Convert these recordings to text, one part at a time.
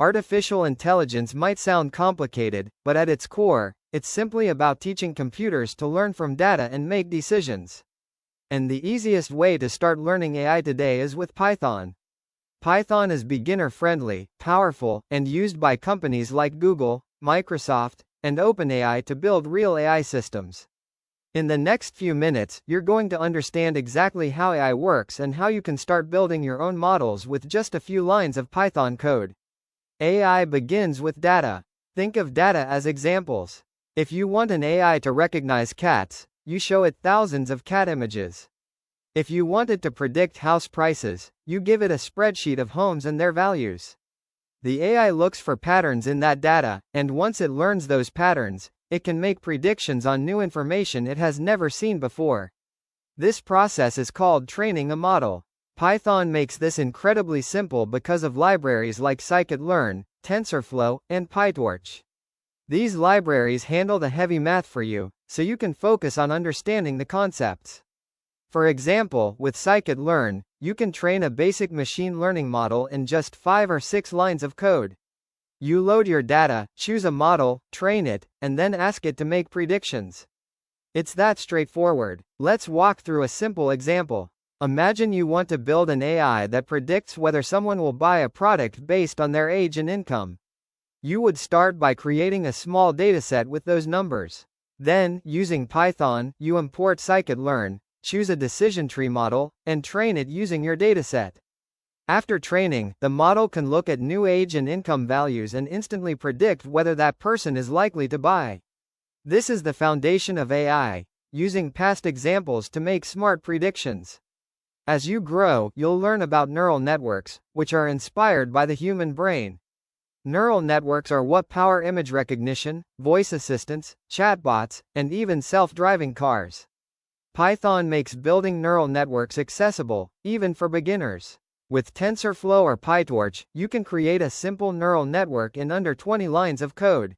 Artificial intelligence might sound complicated, but at its core, it's simply about teaching computers to learn from data and make decisions. And the easiest way to start learning AI today is with Python. Python is beginner-friendly, powerful, and used by companies like Google, Microsoft, and OpenAI to build real AI systems. In the next few minutes, you're going to understand exactly how AI works and how you can start building your own models with just a few lines of Python code. AI begins with data. Think of data as examples. If you want an AI to recognize cats, you show it thousands of cat images. If you want it to predict house prices, you give it a spreadsheet of homes and their values. The AI looks for patterns in that data, and once it learns those patterns, it can make predictions on new information it has never seen before. This process is called training a model. Python makes this incredibly simple because of libraries like scikit-learn, TensorFlow, and PyTorch. These libraries handle the heavy math for you, so you can focus on understanding the concepts. For example, with scikit-learn, you can train a basic machine learning model in just 5 or 6 lines of code. You load your data, choose a model, train it, and then ask it to make predictions. It's that straightforward. Let's walk through a simple example. Imagine you want to build an AI that predicts whether someone will buy a product based on their age and income. You would start by creating a small dataset with those numbers. Then, using Python, you import scikit-learn, choose a decision tree model, and train it using your dataset. After training, the model can look at new age and income values and instantly predict whether that person is likely to buy. This is the foundation of AI, using past examples to make smart predictions. As you grow, you'll learn about neural networks, which are inspired by the human brain. Neural networks are what power image recognition, voice assistants, chatbots, and even self-driving cars. Python makes building neural networks accessible, even for beginners. With TensorFlow or PyTorch, you can create a simple neural network in under 20 lines of code.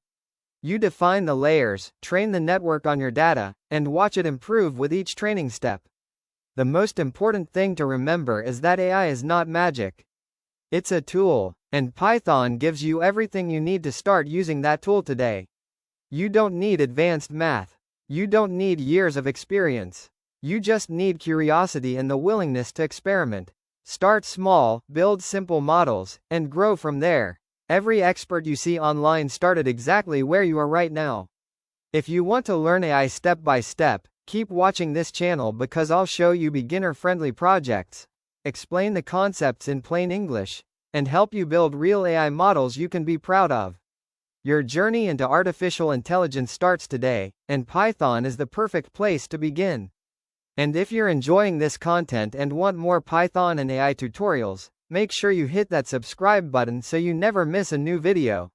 You define the layers, train the network on your data, and watch it improve with each training step. The most important thing to remember is that AI is not magic. It's a tool, and Python gives you everything you need to start using that tool today. You don't need advanced math. You don't need years of experience. You just need curiosity and the willingness to experiment. Start small, build simple models, and grow from there. Every expert you see online started exactly where you are right now. If you want to learn AI step by step, keep watching this channel because I'll show you beginner-friendly projects, explain the concepts in plain English, and help you build real AI models you can be proud of. Your journey into artificial intelligence starts today, and Python is the perfect place to begin. And if you're enjoying this content and want more Python and AI tutorials, make sure you hit that subscribe button so you never miss a new video.